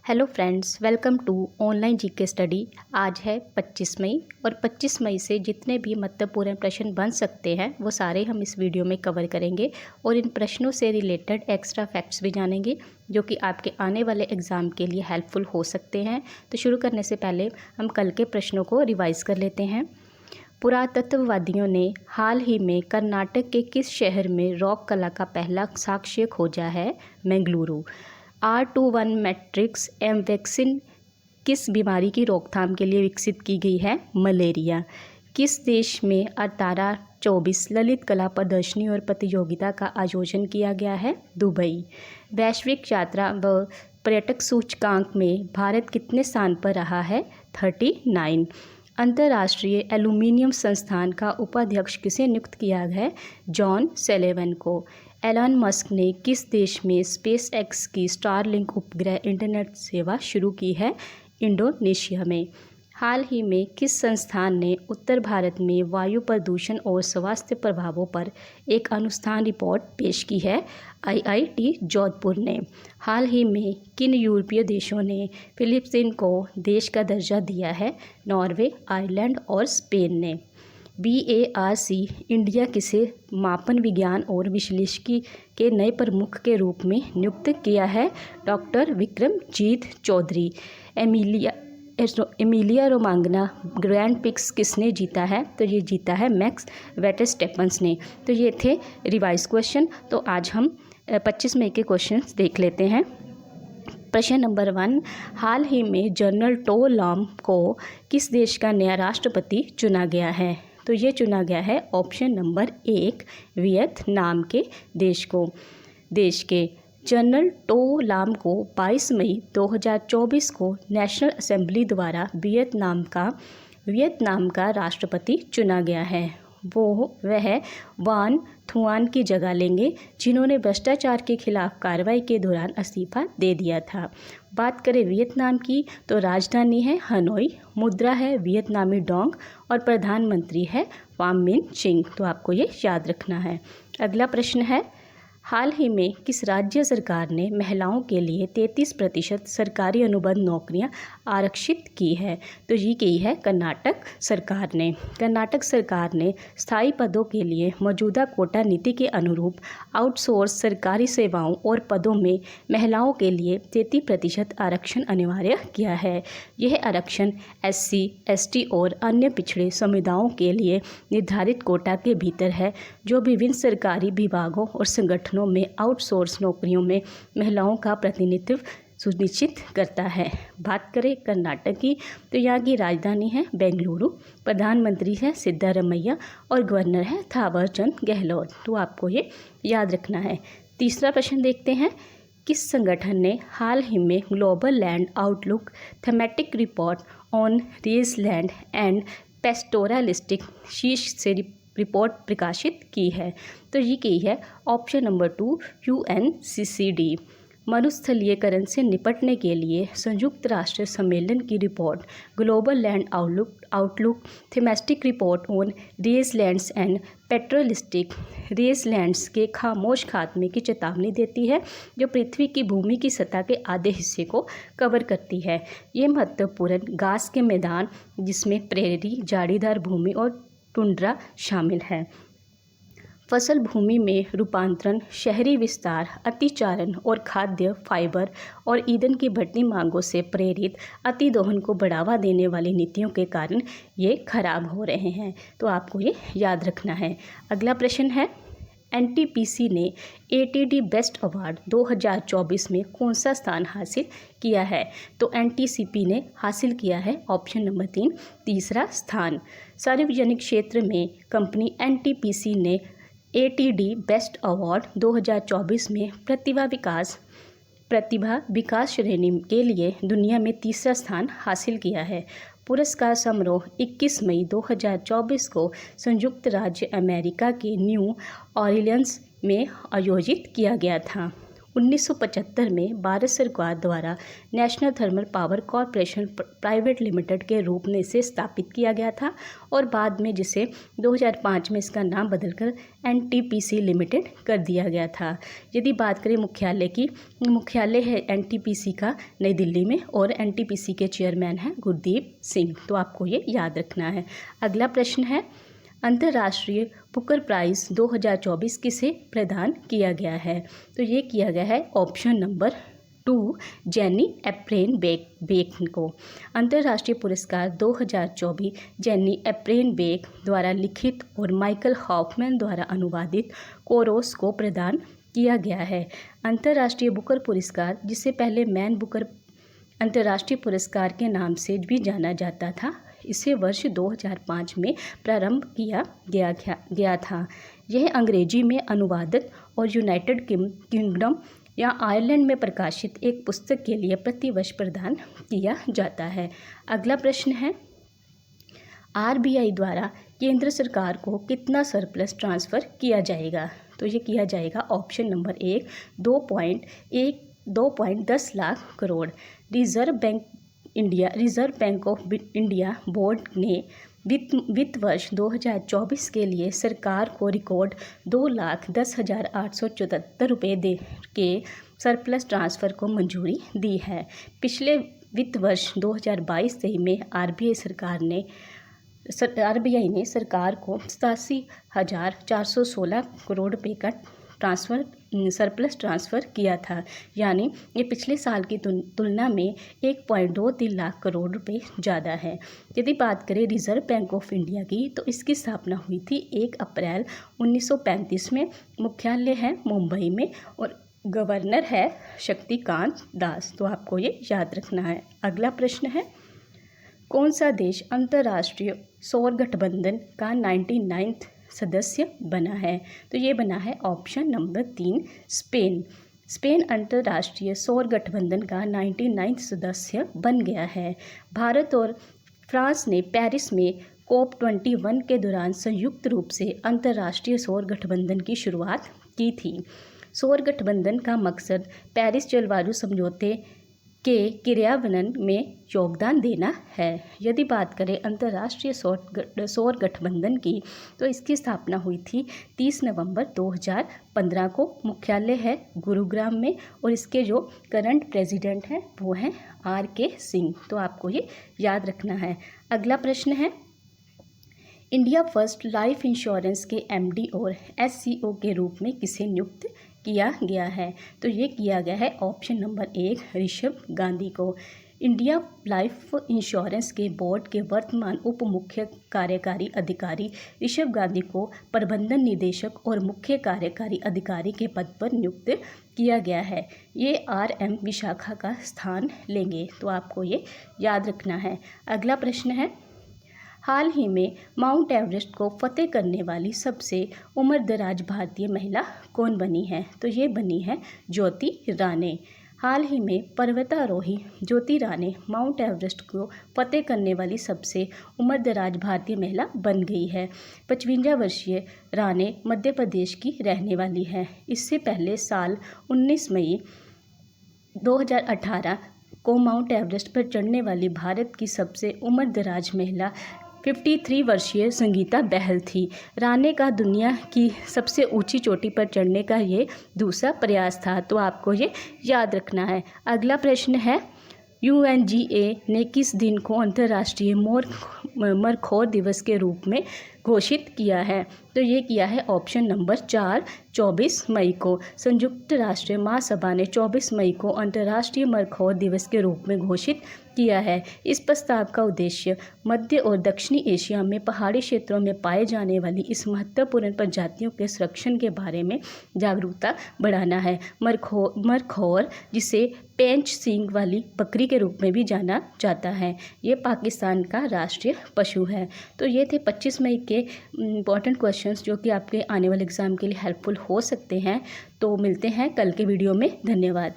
Hello friends, welcome to online GK study. आज है 25 मई और 25 मई से जितने भी महत्वपूर्ण प्रश्न बन सकते हैं वो सारे हम इस वीडियो में कवर करेंगे और इन प्रश्नों से रिलेटेड एक्स्ट्रा फैक्ट्स भी जानेंगे जो कि आपके आने वाले एग्ज़ाम के लिए हेल्पफुल हो सकते हैं। तो शुरू करने से पहले हम कल के प्रश्नों को रिवाइज़ कर लेते हैं। पुरातत्ववादियों ने हाल ही में कर्नाटक के किस शहर में रॉक कला का पहला साक्ष्य खोजा है? Bengaluru. R21 matrix M vaccine किस बीमारी की रोकथाम के लिए विकसित की गई है? मलेरिया। किस देश में 1824 ललित कला प्रदर्शनी और प्रतियोगिता का आयोजन किया गया है? दुबई। वैश्विक यात्रा व पर्यटक सूचकांक में भारत कितने स्थान पर रहा है? 39। अंतर्राष्ट्रीय एल्यूमिनियम संस्थान का उपाध्यक्ष किसे नियुक्त किया है? जॉन सेलेवन को। एलन मस्क ने किस देश में स्पेस एक्स की स्टारलिंक उपग्रह इंटरनेट सेवा शुरू की है? इंडोनेशिया में। हाल ही में किस संस्थान ने उत्तर भारत में वायु प्रदूषण और स्वास्थ्य प्रभावों पर एक अनुसंधान रिपोर्ट पेश की है? IIT जोधपुर ने। हाल ही में किन यूरोपीय देशों ने फिलीपींस को देश का दर्जा दिया है? नॉर्वे, आयरलैंड और स्पेन ने। BARC इंडिया किसे मापन विज्ञान और विश्लेषिकी के नए प्रमुख के रूप में नियुक्त किया है? Doctor Vikramjit Chaudhary. Emilia Romagna grand prix किसने जीता है? तो ये जीता है मैक्स वेटरस्टेपन्स ने। तो ये थे रिवाइज क्वेश्चन। तो आज हम 25 मई के क्वेश्चंस देख लेते हैं। प्रश्न नंबर 1, हाल ही में जनरल टो लाम को किस देश का नया राष्ट्रपति चुना गया है? तो ये चुना गया है ऑप्शन नंबर 1 वियतनाम के देश के जनरल टो लाम को 22 मई 2024 को नेशनल असेंबली द्वारा वियतनाम का राष्ट्रपति चुना गया है। वह वान थुआन की जगह लेंगे जिन्होंने भ्रष्टाचार के खिलाफ कार्रवाई के दौरान इस्तीफा दे दिया था। बात करें वियतनाम की तो राजधानी है हनोई, मुद्रा है वियतनामी डोंग और प्रधानमंत्री है फाम मिन चिन। तो आपको ये याद रखना है। अगला प्रश्न है, हाल ही में किस राज्य सरकार ने महिलाओं के लिए 33% सरकारी अनुबंध नौकरियां आरक्षित की है? तो ये की है कर्नाटक सरकार ने। कर्नाटक सरकार ने स्थायी पदों के लिए मौजूदा कोटा नीति के अनुरूप आउटसोर्स सरकारी सेवाओं और पदों में महिलाओं के लिए 33% आरक्षण अनिवार्य किया है। यह आरक्षण SC, ST और अन्य पिछड़े समुदायों के लिए निर्धारित कोटा के भीतर है जो विभिन्न सरकारी विभागों और संगठनों में आउटसोर्स नौकरियों में महिलाओं का प्रतिनिधित्व सुनिश्चित करता है। बात करें कर्नाटक की तो यहाँ की राजधानी है बेंगलुरु, प्रधानमंत्री है सिद्धारमैया और गवर्नर है थावरचंद गहलोत। तो आपको ये याद रखना है। तीसरा प्रश्न देखते हैं, किस संगठन ने हाल ही में global land outlook thematic report on range land and pastoralists शीर्ष से रिपोर्ट प्रकाशित की है? तो ये की है ऑप्शन नंबर 2 UNCCD। मरुस्थलीकरण से निपटने के लिए संयुक्त राष्ट्र सम्मेलन की report global land outlook thematic report on rangelands and pastoralists rangelands के खामोश खात्मे की चेतावनी देती है जो पृथ्वी की भूमि की सतह के आधे हिस्से को कवर करती है। ये महत्वपूर्ण घास के मैदान जिसमें प्रेरी, जाड़ीदार भूमि और टुंड्रा शामिल है। फसल भूमि में रूपांतरण, शहरी विस्तार, अतिचारण और खाद्य, फाइबर और ईंधन की बढ़ती मांगों से प्रेरित अतिदोहन को बढ़ावा देने वाली नीतियों के कारण ये खराब हो रहे हैं। तो आपको ये याद रखना है। अगला प्रश्न है, NTPC ने ATD बेस्ट अवार्ड 2024 में कौन सा स्थान हासिल किया है? तो NTCP ने हासिल किया है ऑप्शन नंबर 3 तीसरा स्थान। सार्वजनिक क्षेत्र में कंपनी NTPC ने ATD बेस्ट अवार्ड 2024 में प्रतिभा विकास श्रेणी के लिए दुनिया में तीसरा स्थान हासिल किया है। पुरस्कार समारोह 21 मई 2024 को संयुक्त राज्य अमेरिका के न्यू ऑरलियंस में आयोजित किया गया था। 1975 में भारत सरकार द्वारा national thermal power corporation private limited के रूप में इसे स्थापित किया गया था और बाद में जिसे 2005 में इसका नाम बदलकर NTPC लिमिटेड कर दिया गया था। यदि बात करें मुख्यालय की, मुख्यालय है NTPC का नई दिल्ली में और NTPC के चेयरमैन हैं गुरदीप सिंह। तो आपको ये याद रखना है। अगला प्रश्न है, अंतर्राष्ट्रीय बुकर प्राइज़ 2024 किसे प्रदान किया गया है? तो ये किया गया है option number 2 Jenny Erpenbeck को। अंतर्राष्ट्रीय पुरस्कार 2024 जेनी एप्रेन बेक द्वारा लिखित और माइकल हॉफमैन द्वारा अनुवादित कोरोस को प्रदान किया गया है। अंतर्राष्ट्रीय बुकर पुरस्कार, जिसे पहले मैन बुकर अंतर्राष्ट्रीय पुरस्कार के नाम से भी जाना जाता था, इसे वर्ष 2005 में प्रारंभ किया गया था। यह अंग्रेजी में अनुवादित और यूनाइटेड किंगडम या आयरलैंड में प्रकाशित एक पुस्तक के लिए प्रतिवर्ष प्रदान किया जाता है। अगला प्रश्न है, RBI द्वारा केंद्र सरकार को कितना सरप्लस ट्रांसफ़र किया जाएगा? तो ये किया जाएगा option number 1 2.10 lakh crore. Reserve bank of India board ने वित्त वर्ष 2024 के लिए सरकार को रिकॉर्ड 2,10,874 रुपये के सरप्लस ट्रांसफ़र को मंजूरी दी है। पिछले वित्त वर्ष 2022-23 में RBI ने सरकार को 87,416 करोड़ रुपये का सरप्लस ट्रांसफ़र किया था, यानी ये पिछले साल की तुलना में 1.23 लाख करोड़ रुपए ज़्यादा है। यदि बात करें रिज़र्व बैंक ऑफ इंडिया की, तो इसकी स्थापना हुई थी 1 अप्रैल 1935 में। मुख्यालय है मुंबई में और गवर्नर है शक्तिकांत दास। तो आपको ये याद रखना है। अगला प्रश्न है, कौन सा देश अंतर्राष्ट्रीय सौर गठबंधन का 99वां सदस्य बना है? तो ये बना है ऑप्शन नंबर 3 स्पेन अंतर्राष्ट्रीय सौर गठबंधन का 99वां सदस्य बन गया है। भारत और फ्रांस ने पेरिस में COP21 के दौरान संयुक्त रूप से अंतर्राष्ट्रीय सौर गठबंधन की शुरुआत की थी। सौर गठबंधन का मकसद पेरिस जलवायु समझौते के क्रियान्वयन में योगदान देना है। यदि बात करें अंतर्राष्ट्रीय सौर गठबंधन की, तो इसकी स्थापना हुई थी 30 नवंबर 2015 को। मुख्यालय है गुरुग्राम में और इसके जो करंट प्रेसिडेंट हैं वो हैं RK सिंह। तो आपको ये याद रखना है। अगला प्रश्न है, इंडिया फर्स्ट लाइफ इंश्योरेंस के MD और SCO के रूप में किसे नियुक्त किया गया है? तो ये किया गया है ऑप्शन नंबर 1 ऋषभ गांधी को। इंडिया लाइफ इंश्योरेंस के बोर्ड के वर्तमान उप मुख्य कार्यकारी अधिकारी ऋषभ गांधी को प्रबंधन निदेशक और मुख्य कार्यकारी अधिकारी के पद पर नियुक्त किया गया है। ये RM विशाखा का स्थान लेंगे। तो आपको ये याद रखना है। अगला प्रश्न है, हाल ही में माउंट एवरेस्ट को फतेह करने वाली सबसे उम्रदराज भारतीय महिला कौन बनी है? तो ये बनी है ज्योति राणे। हाल ही में पर्वतारोही ज्योति राणे माउंट एवरेस्ट को फतेह करने वाली सबसे उम्रदराज भारतीय महिला बन गई है। 55 वर्षीय राणे मध्य प्रदेश की रहने वाली है। इससे पहले साल 19 मई 2018 को माउंट एवरेस्ट पर चढ़ने वाली भारत की सबसे उम्रदराज महिला 53 वर्षीय संगीता बहल थी। राणे का दुनिया की सबसे ऊंची चोटी पर चढ़ने का ये दूसरा प्रयास था। तो आपको ये याद रखना है। अगला प्रश्न है, UNGA ने किस दिन को अंतर्राष्ट्रीय मरखोर दिवस के रूप में घोषित किया है? तो ये किया है ऑप्शन नंबर 4 24 मई को। संयुक्त राष्ट्र महासभा ने 24 मई को अंतर्राष्ट्रीय मरखोर दिवस के रूप में घोषित किया है। इस प्रस्ताव का उद्देश्य मध्य और दक्षिणी एशिया में पहाड़ी क्षेत्रों में पाए जाने वाली इस महत्वपूर्ण प्रजातियों के संरक्षण के बारे में जागरूकता बढ़ाना है। मरखोर, जिसे पेंच सींग वाली बकरी के रूप में भी जाना जाता है, ये पाकिस्तान का राष्ट्रीय पशु है। तो ये थे 25 मई के इम्पॉर्टेंट क्वेश्चंस जो कि आपके आने वाले एग्ज़ाम के लिए हेल्पफुल हो सकते हैं। तो मिलते हैं कल के वीडियो में। धन्यवाद।